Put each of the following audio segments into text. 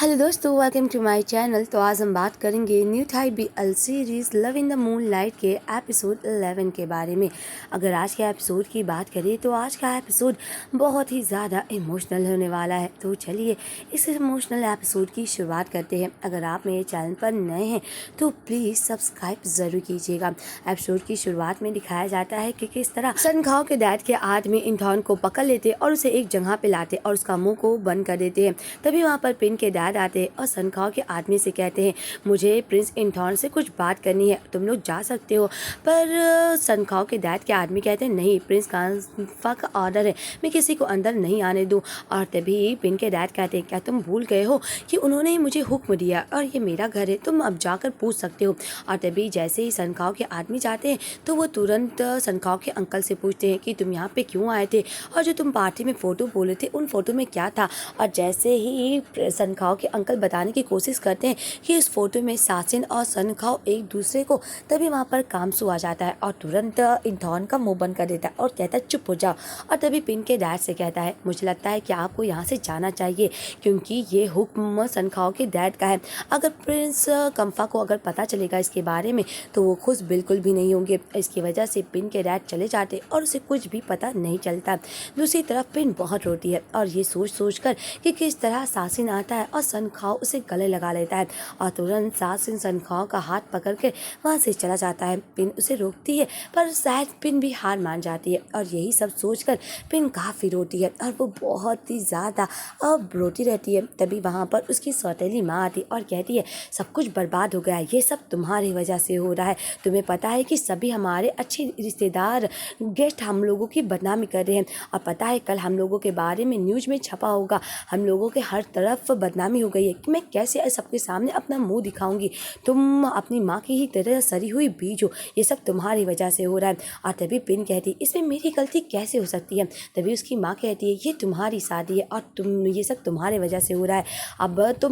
Hello दोस्तों, welcome to my channel. तो आज हम बात करेंगे new Thai BL series love in the moonlight के एपिसोड 11 के बारे में। अगर आज के एपिसोड की बात करें तो आज का एपिसोड बहुत ही ज़्यादा इमोशनल होने वाला है। तो चलिए इस इमोशनल एपिसोड की शुरुआत करते हैं। अगर आप मेरे चैनल पर नए हैं तो प्लीज़ सब्सक्राइब ज़रूर कीजिएगा। एपिसोड की शुरुआत में दिखाया जाता है कि किस तरह सन खाओ के डैड के आदमी इंथॉन को पकड़ लेते और उसे एक जगह पे लाते और उसका मुँह को बंद कर देते हैं। तभी वहाँ पर पिन के डैड आते हैं और सन खाओ के आदमी से कहते हैं, मुझे प्रिंस इंथॉन से कुछ बात करनी है, तुम लोग जा सकते हो। पर सन खाओ के डैड के आदमी कहते हैं, नहीं, प्रिंस कांफा का ऑर्डर है, मैं किसी को अंदर नहीं आने दूँ। और तभी पिन के डैड कहते हैं, क्या तुम भूल गए हो कि उन्होंने ही मुझे हुक्म दिया और ये मेरा घर है, तुम अब जाकर पूछ सकते हो। और तभी जैसे ही सन खाओ के आदमी जाते हैं तो वो तुरंत सन खाओ के अंकल से पूछते हैं कि तुम यहाँ पे क्यों आए थे और जो तुम पार्टी में फ़ोटो बोले थे उन फ़ोटो में क्या था। और जैसे ही सन खाओ के अंकल बताने की कोशिश करते हैं कि इस फोटो में सासिन और सन खाओ एक दूसरे को, तभी वहाँ पर कामसू आ जाता है और तुरंत इंथॉन का मुंह बंद कर देता है और कहता है चुप हो जाओ। और तभी पिन के डैड से कहता है, मुझे लगता है कि आपको यहाँ से जाना चाहिए क्योंकि ये हुक्म सन खाओ के डैड का है। अगर प्रिंस कंफा को अगर पता चलेगा इसके बारे में तो वो खुश बिल्कुल भी नहीं होंगे। इसकी वजह से पिन के डैड चले जाते और उसे कुछ भी पता नहीं चलता। दूसरी तरफ पिन बहुत रोती है और ये सोच सोच कर कि किस तरह सासिन आता है और सन खाओ उसे गले लगा लेता है और तुरंत सासिन सन खाओ का हाथ पकड़ के वहाँ से चला जाता है। पिन उसे रोकती है पर शायद पिन भी हार मान जाती है और यही सब सोचकर पिन काफ़ी रोती है और वो बहुत ही ज़्यादा अब रोती रहती है। तभी वहाँ पर उसकी सौतेली माँ आती और कहती है, सब कुछ बर्बाद हो गया है, ये सब तुम्हारी वजह से हो रहा है। तुम्हें पता है कि सभी हमारे अच्छे रिश्तेदार गेस्ट हम लोगों की बदनामी कर रहे हैं और पता है कल हम लोगों के बारे में न्यूज़ में छपा होगा, हम लोगों के हर तरफ बदनामी हो गई है कि मैं कैसे सबके सामने अपना मुंह दिखाऊंगी। तुम अपनी माँ की ही तरह सरी हुई बीज हो, ये सब तुम्हारी वजह से हो रहा है। और तभी पिन कहती, इसमें मेरी गलती कैसे हो सकती है। तभी उसकी माँ कहती है, ये तुम्हारी शादी है और तुम ये सब तुम्हारी वजह से हो रहा है। अब तो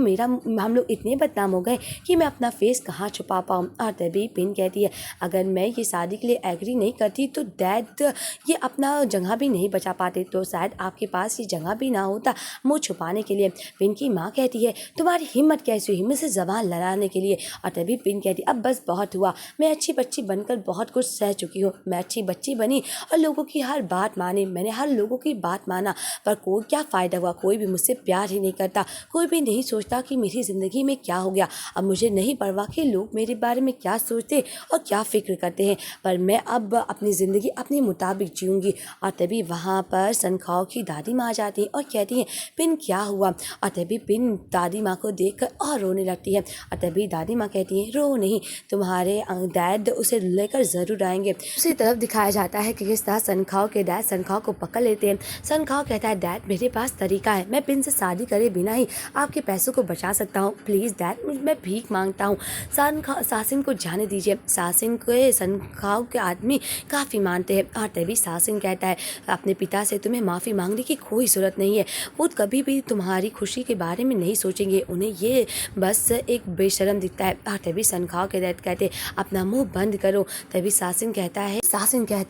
हम लोग इतने बदनाम हो गए कि मैं अपना फेस कहाँ छुपा पाऊँ। और तभी पिन कहती है, अगर मैं ये शादी के लिए एग्री नहीं करती तो डैड ये अपना जगह भी नहीं बचा पाते, तो शायद आपके पास ये जगह भी ना होता मुँह छुपाने के लिए। पिन की माँ कहती है, तुम्हारी हिम्मत कैसे हुई मुझसे ज़बान लड़ाने के लिए। और तभी पिन कहती, अब बस बहुत हुआ, मैं अच्छी बच्ची बनकर बहुत कुछ सह चुकी हूँ। मैं अच्छी बच्ची बनी और लोगों की हर बात मानी, मैंने हर लोगों की बात माना, पर कोई क्या फ़ायदा हुआ। कोई भी मुझसे प्यार ही नहीं करता, कोई भी नहीं सोचता कि मेरी ज़िंदगी में क्या हो गया। अब मुझे नहीं परवाह कि लोग मेरे बारे में क्या सोचते और क्या फ़िक्र करते हैं, पर मैं अब अपनी ज़िंदगी अपने मुताबिक जीऊँगी। और तभी वहाँ पर सन खाओ की दादी माँ आ जाती है और कहती हैं, पिन क्या हुआ। और तभी पिन दादी माँ को देखकर और रोने लगती है। और तभी दादी माँ कहती है, रो नहीं, तुम्हारे डैड उसे लेकर ज़रूर आएंगे। दूसरी तरफ दिखाया जाता है कि किस तरह सन खाओ के डैड सन खाओ को पकड़ लेते हैं। सन खाओ कहता है, डैड मेरे पास तरीका है, मैं पिन से शादी करे बिना ही आपके पैसों को बचा सकता हूँ, प्लीज़ डैड मैं भीख मांगता हूँ, सासिन को जाने दीजिए। सासिन को सन खाओ के आदमी काफ़ी मानते हैं। और तभी सासिन कहता है, अपने पिता से तुम्हें माफ़ी मांगने की कोई ज़रूरत नहीं है, वो कभी भी तुम्हारी खुशी के बारे में नहीं सोचेंगे, उन्हें ये बस एक बेशरम दिखता है। और तभी सन खाओ के डैड कहते, अपना मुंह बंद करो। तभी सासिन कहता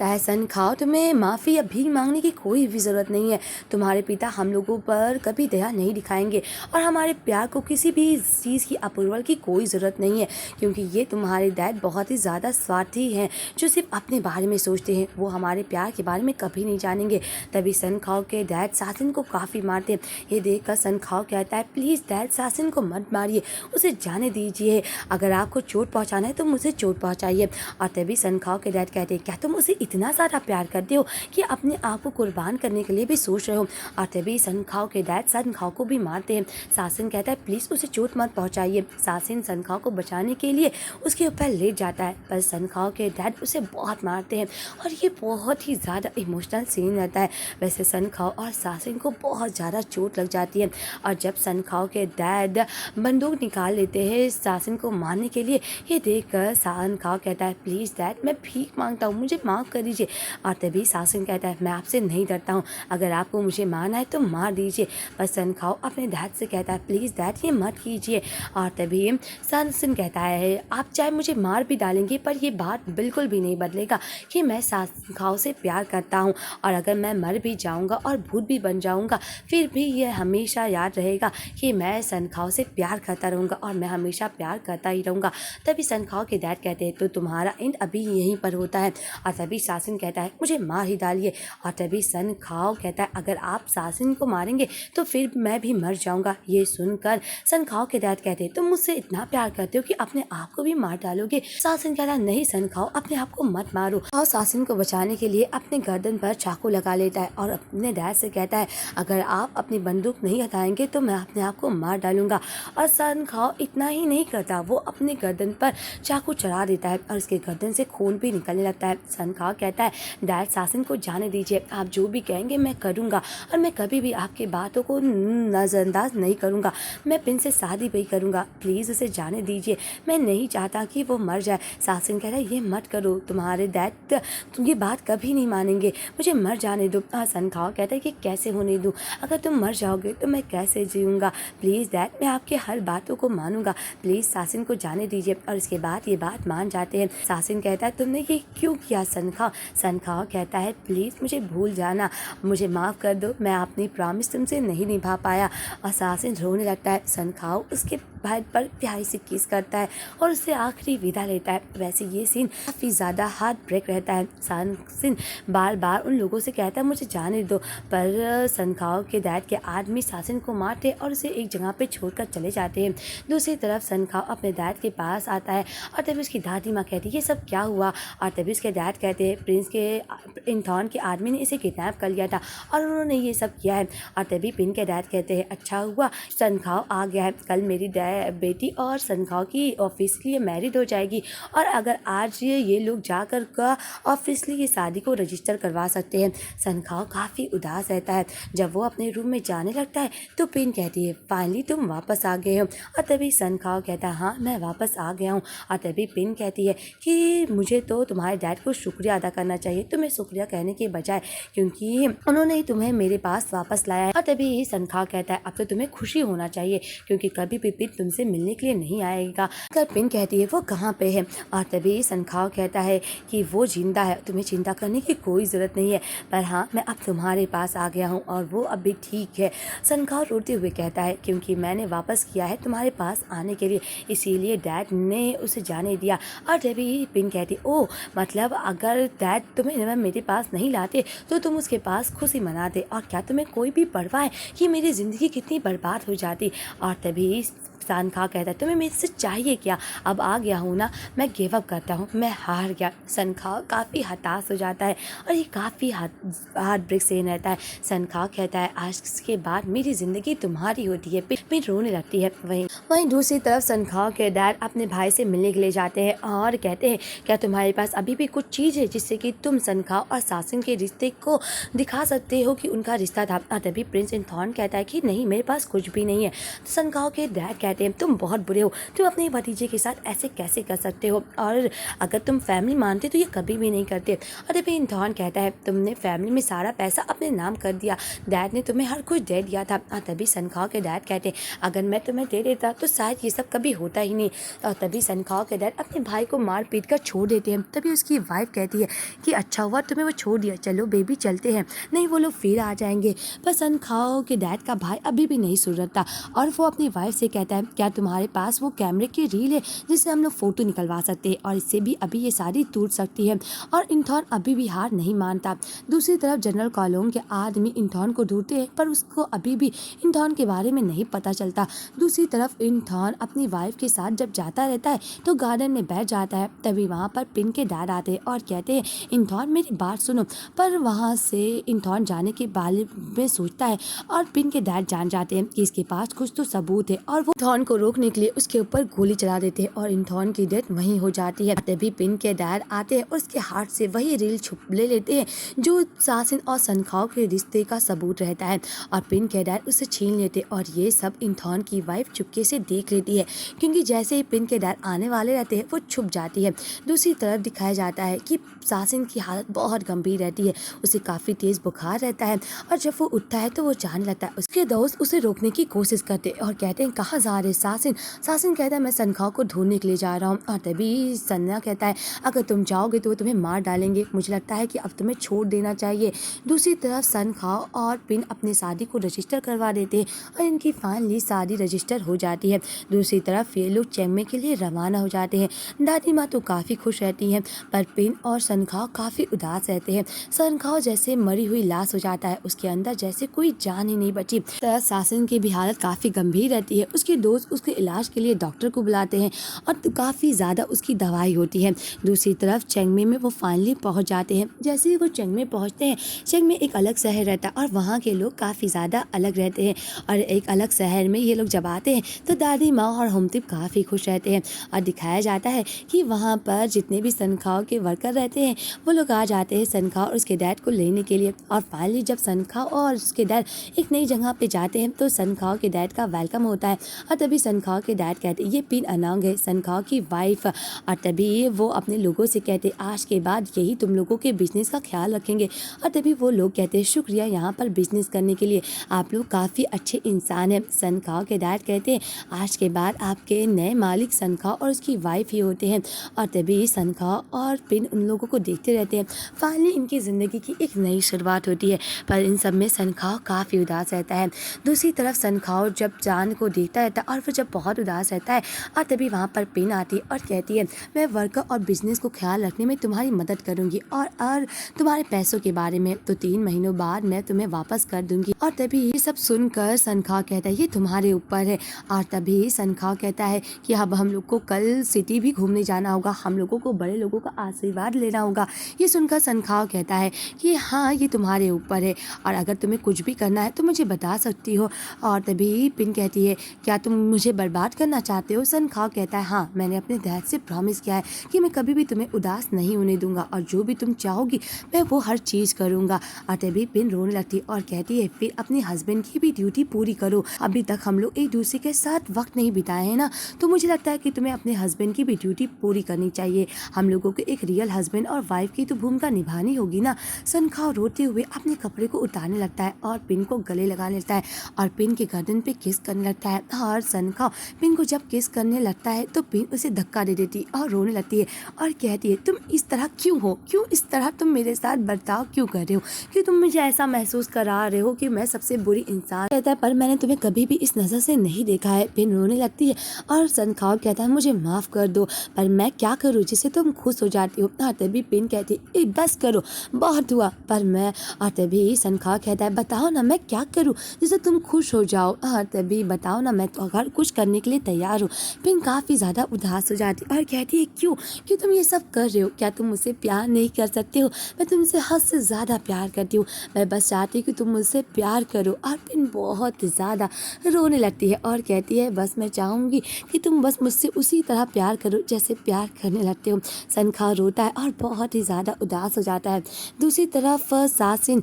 है, सन खाओ तुम्हें माफ़ी या भीख मांगने की कोई भी ज़रूरत नहीं है, तुम्हारे पिता हम लोगों पर कभी दया नहीं दिखाएंगे और हमारे प्यार को किसी भी चीज़ की अप्रूवल की कोई ज़रूरत नहीं है, क्योंकि ये तुम्हारे डैड बहुत ही ज़्यादा स्वार्थी हैं जो सिर्फ अपने बारे में सोचते हैं, वो हमारे प्यार के बारे में कभी नहीं जानेंगे। तभी सन खाओ के डैड सासिन को काफ़ी मारते हैं। ये देखकर सन खाओ कहता है, प्लीज़ डैड सासिन को मत मारिए, उसे जाने दीजिए, अगर आपको चोट पहुंचाना है तो मुझे चोट पहुंचाइए। और तभी सन खाओ के डैड कहते हैं, क्या तुम उसे इतना ज़्यादा प्यार करते हो कि अपने आप को कुर्बान करने के लिए भी सोच रहे हो। और तभी सन खाओ के डैड सन खाओ को भी मारते हैं। सासिन कहता है, प्लीज़ उसे चोट मत पहुँचाइए। सासिन सन खाओ को बचाने के लिए उसके ऊपर लेट जाता है, पर सन खाओ के डैड उसे बहुत मारते हैं और ये बहुत ही ज़्यादा इमोशनल सीन रहता है। वैसे सन खाओ और सासिन को बहुत ज़्यादा चोट लग जाती है और जब सन खाओ के डैड बंदूक निकाल लेते हैं सासिन को मारने के लिए, ये देखकर सन खाओ कहता है, प्लीज़ डैड मैं भीख मांगता हूँ, मुझे माफ़ कर दीजिए। और तभी सासिन कहता है, मैं आपसे नहीं डरता हूँ, अगर आपको मुझे मारना है तो मार दीजिए। पर सन खाओ अपने डैड से कहता है, प्लीज़ डैड ये मत कीजिए। और तभी सासिन कहता है, आप चाहे मुझे मार भी डालेंगे पर ये बात बिल्कुल भी नहीं बदलेगा कि मैं सन खाओ से प्यार करता हूँ, और अगर मैं मर भी जाऊँगा और भूत भी बन जाऊँगा फिर भी यह हमेशा याद रहेगा कि कि मैं सनखाओ से प्यार करता रहूँगा और मैं हमेशा प्यार करता ही रहूँगा। तभी सनखाओ के डैड कहते हैं तो तुम्हारा एंड अभी यहीं पर होता है। और तभी सासिन कहता है मुझे मार ही डालिए। और तभी सनखाओ कहता है अगर आप सासिन को मारेंगे तो फिर मैं भी मर जाऊँगा। ये सुनकर सनखाओ के डैड कहते हैं तुम मुझसे इतना प्यार करते हो कि अपने आप को भी मार डालोगे। सासिन कहता है नहीं सनखाओ, अपने आप को मत मारो। और सासिन को बचाने के लिए अपने गर्दन पर चाकू लगा लेता है और अपने डैड से कहता है अगर आप अपनी बंदूक नहीं हटाएंगे तो मैं अपने आप को मार डालूंगा। और सनखाओ इतना ही नहीं करता, वो अपने गर्दन पर चाकू चढ़ा देता है और उसके गर्दन से खून भी निकलने लगता है। सनखाओ कहता है डैड सासिन को जाने दीजिए, आप जो भी कहेंगे मैं करूँगा और मैं कभी भी आपकी बातों को नज़रअंदाज नहीं करूँगा। मैं पिन से शादी भी करूँगा, प्लीज़ उसे जाने दीजिए, मैं नहीं चाहता कि वो मर जाए। सासिन कह रहा है ये मत करो, तुम्हारे डैड तुम ये बात कभी नहीं मानेंगे, मुझे मर जाने दो। सनखाओ कहता है कि कैसे होने दूँ, अगर तुम मर जाओगे तो मैं कैसे जीऊँगा। प्लीज़ डैड मैं आपके हर बातों को मानूंगा, प्लीज़ सासिन को जाने दीजिए। और इसके बाद ये बात मान जाते हैं। सासिन कहता है तुमने ये क्यों किया सनखाओ। सनखाओ कहता है प्लीज़ मुझे भूल जाना, मुझे माफ़ कर दो, मैं अपनी प्रॉमिस तुमसे नहीं निभा पाया। और सासिन रोने लगता है। सनखाओ उसके भाई पर प्यारी सी किस करता है और उससे आखिरी विदा लेता है। वैसे ये सीन काफ़ी ज़्यादा हार्ट ब्रेक रहता है। सासिन बार बार उन लोगों से कहता है मुझे जाने दो, पर सनखाओ के डैड के आदमी सासिन को मारते और उसे एक जगह पे छोड़कर चले जाते हैं। दूसरी तरफ सनखाओ अपने डैड के पास आता है और तभी उसकी दादी माँ कहती है ये सब क्या हुआ। और तभी उसके डैड कहते हैं प्रिंस के इंथॉन के आदमी ने इसे किडनैप कर लिया था और उन्होंने ये सब किया है। और तभी पिन के डैड कहते हैं अच्छा हुआ सनखाओ आ गया है, कल मेरी बेटी और सनखाओ की ऑफिशियली मैरिड हो जाएगी और अगर आज ये लोग जाकर का ऑफिशियली ये शादी को रजिस्टर करवा सकते हैं। सनखाओ काफ़ी उदास रहता है। जब वो अपने रूम में जाने लगता है तो पिन कहती है फाइनली तुम वापस आ गए हो। और तभी सनखाओ कहता है हाँ मैं वापस आ गया हूँ। और तभी पिन कहती है कि मुझे तो तुम्हारे डैड को शुक्रिया अदा करना चाहिए, तुम्हें शुक्रिया कहने के बजाय, क्योंकि उन्होंने ही तुम्हें मेरे पास वापस लाया है। और तभी सनखाओ कहता है अब तो तुम्हें खुशी होना चाहिए क्योंकि कभी भी पिन तुमसे मिलने के लिए नहीं आएगा। अगर पिन कहती है वो कहाँ पे है। और तभी सनखाओ कहता है कि वो जिंदा है, तुम्हें चिंता करने की कोई ज़रूरत नहीं है, पर हाँ मैं अब तुम्हारे पास आ गया हूँ और वो अब भी ठीक है। सनखाओ रोते हुए कहता है क्योंकि मैंने वापस किया है तुम्हारे पास आने के लिए, इसीलिए डैड ने उसे जाने दिया। और तभी पिन कहती ओ मतलब अगर डैड तुम्हें मेरे पास नहीं लाते तो तुम उसके पास खुशी मनाते और क्या तुम्हें कोई भी परवाह है कि मेरी ज़िंदगी कितनी बर्बाद हो जाती। और तभी सनखाओ कहता है तुम्हें मेरे से चाहिए क्या, अब आ गया हूँ ना, मैं गिव अप करता हूँ, मैं हार गया। सनखाओ काफ़ी हताश हो जाता है और ये काफ़ी हार्ट ब्रेक सीन रहता है। सनखाओ कहता है आज के बाद मेरी ज़िंदगी तुम्हारी होती है। फिर रोने लगती है। वहीं दूसरी तरफ सनखाओ के डैड अपने भाई से मिलने के लिए जाते हैं और कहते हैं क्या तुम्हारे पास अभी भी कुछ चीज़ है जिससे कि तुम सनखाओ और सासिन के रिश्ते को दिखा सकते हो कि उनका रिश्ता था। तभी प्रिंस इंथॉर्न कहता है कि नहीं मेरे पास कुछ भी नहीं है। तो सनखाओ के डैड कहते हैं तुम बहुत बुरे हो, तुम अपने भतीजे के साथ ऐसे कैसे कर सकते हो, और अगर तुम फैमिली मानते तो ये कभी भी नहीं करते। और तभी इंथॉर्न कहता है तुमने फैमिली में सारा पैसा अपने नाम कर दिया, डैड ने तुम्हें हर कुछ दे दिया था। और तभी सनखाओ के डैड कहते हैं अगर मैं तुम्हें दे देता तो शायद ये सब कभी होता ही नहीं। और तभी सनखाओ के डैड अपने भाई को मार पीट कर छोड़ देते हैं। तभी उसकी वाइफ कहती है कि अच्छा हुआ तुम्हें वो छोड़ दिया, चलो बेबी चलते हैं, नहीं वो लोग फिर आ जाएंगे। पर सनखाओ के डैड का भाई अभी भी नहीं सुधरता और वो अपनी वाइफ से कहता है क्या तुम्हारे पास वो कैमरे की रील है जिससे हम लोग फ़ोटो निकलवा सकते हैं और इससे भी अभी ये सारी टूट सकती है। और इंथॉर्न अभी भी हार नहीं मानता। दूसरी तरफ जनरल कॉलोन के आदमी इंथॉर्न को ढूंढते हैं पर उसको अभी भी इंथॉर्न के बारे में नहीं पता चलता। दूसरी तरफ इंथॉर्न अपनी वाइफ के साथ जब जाता रहता है तो गार्डन में बैठ जाता है। तभी वहाँ पर पिन के डैड आते हैं और कहते हैं इंथॉर्न मेरी बात सुनो। पर वहाँ से इंथॉर्न जाने के बारे में सोचता है और पिन के डैड जान जाते हैं कि इसके पास कुछ तो सबूत है और वो इंथॉर्न को रोकने के लिए उसके ऊपर गोली चला देते हैं और इंथॉर्न की डेथ वहीं हो जाती है। तभी पिन के डैड आते हैं और उसके हाथ से वही रील छुप ले लेते हैं जो सासिन और सनखाओ के रिश्ते का सबूत रहता है और पिन के डैड उसे छीन लेते और ये सब इंथॉर्न की वाइफ चुपके से देख लेती है क्योंकि जैसे ही पिन के डैड आने वाले रहते हैं वो छुप जाती है। दूसरी तरफ दिखाया जाता है कि सासिन की हालत बहुत गंभीर रहती है, उसे काफ़ी तेज़ बुखार रहता है और जब वो उठता है तो वो जाने लगता है। उसके दोस्त उसे रोकने की कोशिश करते और कहते हैं कहाँ जा है सासिन। सासिन कहता है मैं सनखाव को ढूंढने के लिए जा रहा हूँ। और तभी सन्ना कहता है अगर तुम जाओगे तो वो तुम्हें मार डालेंगे, मुझे लगता है कि अब तुम्हें छोड़ देना चाहिए। दूसरी तरफ सनखाव और पिन अपनी शादी को रजिस्टर करवा देते हैं और इनकी फाइनली शादी रजिस्टर हो जाती है। दूसरी तरफ ये लोग चेन्नई के लिए रवाना हो जाते हैं। दादी माँ तो काफ़ी खुश रहती हैं पर पिन और सनखाव काफ़ी उदास रहते हैं। सनखाव जैसे मरी हुई लाश हो जाता है, उसके अंदर जैसे कोई जान ही नहीं बची। सासिन की भी हालत काफ़ी गंभीर रहती है। उसके दोस्त उसके इलाज के लिए डॉक्टर को बुलाते हैं और काफ़ी ज़्यादा उसकी दवाई होती है। दूसरी तरफ चेन्नई में वो फाइनली पहुंच जाते हैं। जैसे ही वो चेन्नई पहुंचते हैं, चेन्नई एक अलग शहर रहता है और वहाँ के लोग काफ़ी ज़्यादा अलग रहते हैं। और एक अलग शहर में ये लोग जब आते हैं तो दादी माँ और होमतिप काफ़ी खुश रहते हैं और दिखाया जाता है कि वहाँ पर जितने भी सनखाव के वर्कर रहते हैं वो लोग आ जाते हैं सनखाव और उसके डैड को लेने के लिए। और फाइनली जब सनखाव और उसके डैड एक नई जगह पे जाते हैं तो सनखाव के डैड का वेलकम होता है। और तभी सनखाव के डैड कहते हैं ये पिन अनांग है, सनखाव की वाइफ। और तभी वो अपने लोगों से कहते आज के बाद यही तुम लोगों के बिजनेस का ख्याल रखेंगे। और तभी वो लोग कहते हैं शुक्रिया यहाँ पर बिजनेस करने के लिए, आप लोग काफ़ी अच्छे इंसान हैं। सनखाव के डैड कहते हैं आज के बाद आपके नए मालिक सनखाव और उसकी वाइफ ही होते हैं। और तभी सनखाव और पिन उन लोगों को देखते रहते हैं। फाइनली इनकी ज़िंदगी की एक नई शुरुआत होती है पर इन सब में सनखाव काफ़ी उदास रहता है। दूसरी तरफ सनखाव जब चांद को देखता रहता है और फिर जब बहुत उदास रहता है और तभी वहाँ पर पिन आती है और कहती है मैं वर्कर और बिजनेस को ख्याल रखने में तुम्हारी मदद करूँगी और तुम्हारे पैसों के बारे में तो 3 महीनों बाद मैं तुम्हें वापस कर दूंगी। और तभी ये सब सुनकर सनखाव कहता है ये तुम्हारे ऊपर है। और तभी सनखाव कहता है कि अब हम लोग को कल सिटी भी घूमने जाना होगा, हम लोगों को बड़े लोगों का आशीर्वाद लेना होगा। ये सुनकर सनखाव कहता है कि हाँ ये तुम्हारे ऊपर है और अगर तुम्हें कुछ भी करना है तो मुझे बता सकती हो। और तभी पिन कहती है क्या तुम मुझे बर्बाद करना चाहते हो? सनखाव कहता है हाँ मैंने अपने डैड से प्रॉमिस किया है कि मैं कभी भी तुम्हें उदास नहीं होने दूंगा और जो भी तुम चाहोगी मैं वो हर चीज़ करूँगा। और तभी पिन रोने लगती है और कहती है फिर अपने हस्बैंड की भी ड्यूटी पूरी करो, अभी तक हम लोग एक दूसरे के साथ वक्त नहीं बिताए हैं ना, तो मुझे लगता है कि तुम्हें अपने हस्बैंड की भी ड्यूटी पूरी करनी चाहिए। हम लोगों को एक रियल हस्बैंड और वाइफ की तो भूमिका निभानी होगी ना। सनखाव रोते हुए अपने कपड़े को उतारने लगता है और पिन को गले लगा लेता है और पिन के गर्दन पे किस करने लगता है। और सनखाव पिन को जब किस करने लगता है तो पिन उसे धक्का दे देती है और रोने लगती है और कहती है तुम इस तरह क्यों हो, क्यों इस तरह तुम मेरे साथ बर्ताव क्यों कर रहे हो, कि तुम मुझे ऐसा महसूस करा रहे हो कि मैं सबसे बुरी इंसान। कहता है पर मैंने तुम्हें कभी भी इस नज़र से नहीं देखा है। पिन रोने लगती है और सनखाव कहता है मुझे माफ़ कर दो पर मैं क्या करूँ जिससे तुम खुश हो जाती हो। और तभी पिन कहती है बस करो बहुत हुआ पर मैं। और तभी सनखाव कहता है बताओ ना मैं क्या करूँ जिससे तुम खुश हो जाओ। और तभी बताओ ना मैं तो हर कुछ करने के लिए तैयार हूँ। पिन काफ़ी ज़्यादा उदास हो जाती है और कहती है क्यों क्यों तुम ये सब कर रहे हो, क्या तुम मुझसे प्यार नहीं कर सकते हो? मैं तुमसे हद से ज़्यादा प्यार करती हूँ, मैं बस चाहती हूँ कि तुम मुझसे प्यार करो। और पिन बहुत ज़्यादा रोने लगती है और कहती है बस मैं चाहूँगी कि तुम बस मुझसे उसी तरह प्यार करो जैसे प्यार करने लगते हो। सनखाव रोता है और बहुत ही ज़्यादा उदास हो जाता है। दूसरी तरफ सासिन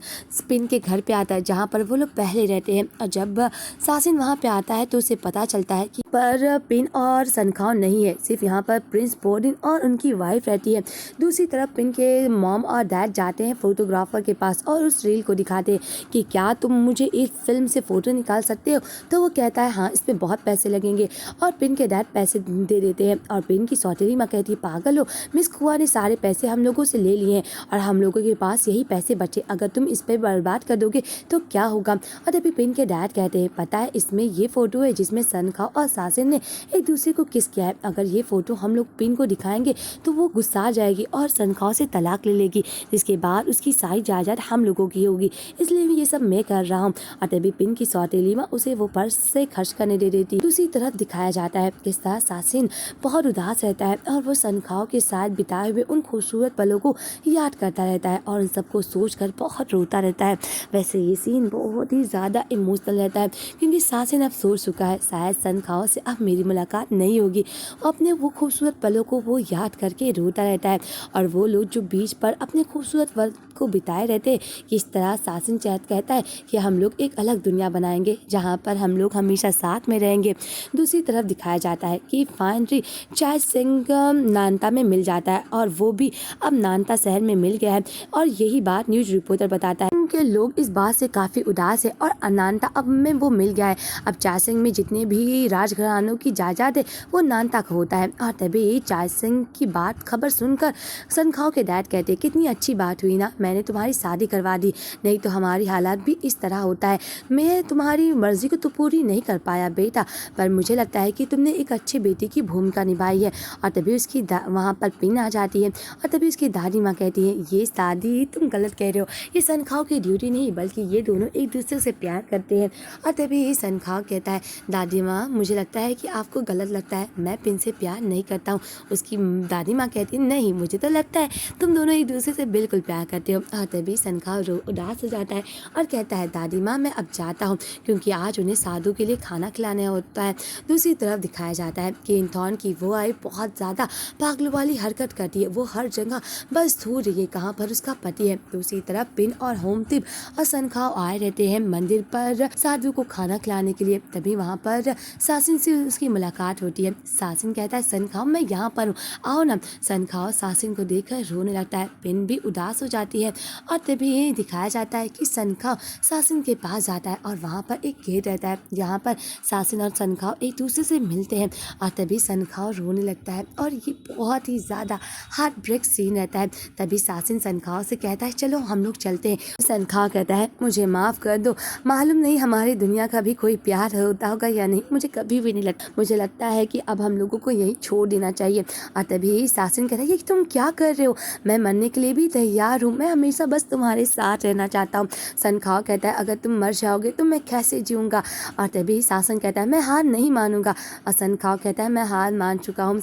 पिन के घर पे आता है जहाँ पर वो लोग पहले रहते हैं और जब सासिन वहाँ पे आता है तो उसे पता चलता है कि पर पिन और सनखाव नहीं है, सिर्फ यहाँ पर प्रिंस बोर्डिन और उनकी वाइफ रहती है। दूसरी तरफ पिन के मॉम और डैड जाते हैं फोटोग्राफर के पास और उस रील को दिखाते हैं कि क्या तुम मुझे इस फिल्म से फ़ोटो निकाल सकते हो? तो वो कहता है हाँ इसमें बहुत पैसे लगेंगे और पिन के डैड पैसे दे देते हैं। और पिन की सौतेली माँ कहती है पागल हो, मिस खुआ ने सारे पैसे हम लोगों से ले लिए हैं और हम लोगों के पास यही पैसे बचे, अगर तुम इस पर बर्बाद कर दोगे तो क्या होगा? और तभी पिन के डैड कहते हैं पता है इसमें ये फ़ोटो है जिसमें सनखाव और सासिन ने एक दूसरे को किस किया है, अगर ये फ़ोटो हम लोग पिन को दिखाएंगे तो वो गुस्सा आ जाएगी और सनखाव से तलाक ले लेगी, जिसके बाद उसकी सारी जायदाद हम लोगों की होगी, इसलिए ये सब मैं कर रहा हूँ। और तभी पिन की सौतेली माँ उसे वो पर्स से खर्च करने दे देती। दूसरी तरफ दिखाया जाता है किस तरह सासिन बहुत उदास रहता है और वो सनखाव के साथ बिताए हुए उन खूबसूरत पलों को याद करता रहता है और उन सबको सोचकर बहुत रोता रहता है। वैसे ये सीन बहुत ही ज़्यादा इमोशनल रहता है क्योंकि सासिन अब सोच चुका है शायद सनखाव से अब मेरी मुलाकात नहीं होगी। अपने वो खूबसूरत पलों को वो याद करके रोता रहता है और वो लोग जो बीच पर अपने खूबसूरत को बिताए रहते हैं। किस तरह सासिन चैत कहता है कि हम लोग एक अलग दुनिया बनाएंगे जहाँ पर हम लोग हमेशा साथ में रहेंगे। दूसरी तरफ दिखाया जाता है कि फाइनली चैत सिंह नानता में मिल जाता है और वो भी अब नानता शहर में मिल गया है। और यही बात न्यूज रिपोर्टर बताता है कि लोग इस बात से काफ़ी उदास है और नानता अब में वो मिल गया है। अब चैत सिंह में जितने भी राजघरानों की जायदाद है वो नानता का होता है। और तभी चैत सिंह की बात खबर सुनकर सनखाव के डैड कहते कितनी अच्छी बात हुई ना, मैंने तुम्हारी शादी करवा दी, नहीं तो हमारी हालात भी इस तरह होता है। मैं तुम्हारी मर्जी को तो पूरी नहीं कर पाया बेटा, पर मुझे लगता है कि तुमने एक अच्छी बेटी की भूमिका निभाई है। और तभी उसकी वहाँ पर पिन आ जाती है और तभी उसकी दादी माँ कहती है ये दादी तुम गलत कह रहे हो, ये सनखाव की ड्यूटी नहीं बल्कि ये दोनों एक दूसरे से प्यार करते हैं। और तभी सनखाव कहता है दादी माँ मुझे लगता है कि आपको गलत लगता है, मैं पिन से प्यार नहीं करता हूँ। उसकी दादी माँ कहती है नहीं मुझे तो लगता है तुम दोनों एक दूसरे से बिल्कुल प्यार करते हो। और तभी सनखाव उदास हो जाता है और कहता है दादी माँ मैं अब जाता हूँ क्योंकि आज उन्हें साधु के लिए खाना खिलाना होता है। दूसरी तरफ दिखाया जाता है कि इंथॉन की वो आई बहुत ज़्यादा पागलों वाली हरकत करती है, वो हर जगह बस ढूंढ रही है कहाँ पर उसका पति है। दूसरी तरफ पिन और होमतिप और सनखाव आए रहते हैं मंदिर पर साधु को खाना खिलाने के लिए। तभी वहाँ पर सासिन से उसकी मुलाकात होती है। सासिन कहता है सनखाव मैं यहाँ पर हूँ, आओ ना। सनखाव सासिन को देखकर रोने लगता है, पिन भी उदास हो जाती है। और तभी दिखाया जाता है कि सनखाव सासिन के पास जाता है और वहाँ पर एक गेट रहता है जहाँ पर सासिन और सनखाव एक दूसरे से मिलते हैं। और तभी सनखाव रोने लगता है और ये बहुत ही ज़्यादा हार्ट ब्रेक सीन रहता है। तभी सासिन सनखाव से कहता है चलो हम लोग चलते हैं। सनखाव कहता है मुझे माफ़ कर दो, मालूम नहीं हमारी दुनिया का भी कोई प्यार होता होगा या नहीं, मुझे कभी भी नहीं लगता, मुझे लगता है कि अब हम लोगों को यही छोड़ देना चाहिए। और तभी सासिन कहता है ये तुम क्या कर रहे हो, मैं मरने के लिए भी तैयार हूँ, मैं हमेशा बस तुम्हारे साथ रहना चाहता हूँ। सनखाव कहता है अगर तुम मर जाओगे तो मैं कैसे जीऊँगा। और तभी सासिन कहता है मैं हार नहीं मानूंगा। और सनखाव कहता है मैं हार मान चुका हूँ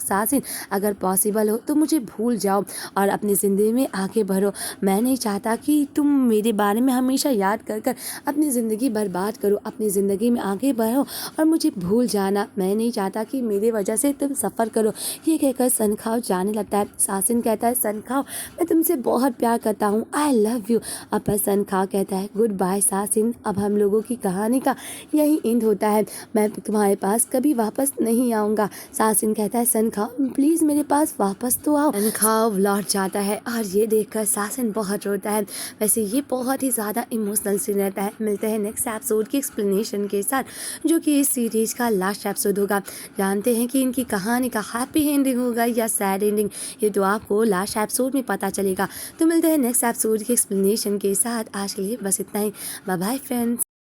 सासिन, अगर पॉसिबल हो तो मुझे भूल जाओ और अपनी ज़िंदगी में आगे बढ़ो। मैं नहीं चाहता कि तुम मेरे बारे में हमेशा याद कर कर अपनी ज़िंदगी बर्बाद करो, अपनी ज़िंदगी में आगे बढ़ो और मुझे भूल जाना। मैं नहीं चाहता कि मेरी वजह से तुम सफ़र करो। ये कहकर सनखाव जाने लगता है। सासिन कहता है सनखाव मैं तुमसे बहुत प्यार करता हूँ, आई लव यू। अब पर सनखाव कहता है गुड बाय सासिन, अब हम लोगों की कहानी का यही एंड होता है, मैं तुम्हारे पास कभी वापस नहीं आऊँगा। सासिन कहता है सनखाव प्लीज़ मेरे पास वापस तो आओ। सनखाव लौट जाता है और ये देखकर सासिन बहुत रोता है। वैसे ये बहुत ही ज़्यादा इमोशनल सीन रहता है। मिलते हैं नेक्स्ट एपिसोड की एक्सप्लेनेशन के साथ जो कि इस सीरीज का लास्ट एपिसोड होगा। जानते हैं कि इनकी कहानी का हैप्पी एंडिंग होगा या सैड एंडिंग, ये तो आपको लास्ट एपिसोड में पता चलेगा। तो मिलते हैं नेक्स्ट एपिसोड की एक्सप्लेनेशन के साथ। आज के लिए बस इतना ही, बाय बाय फ्रेंड्स।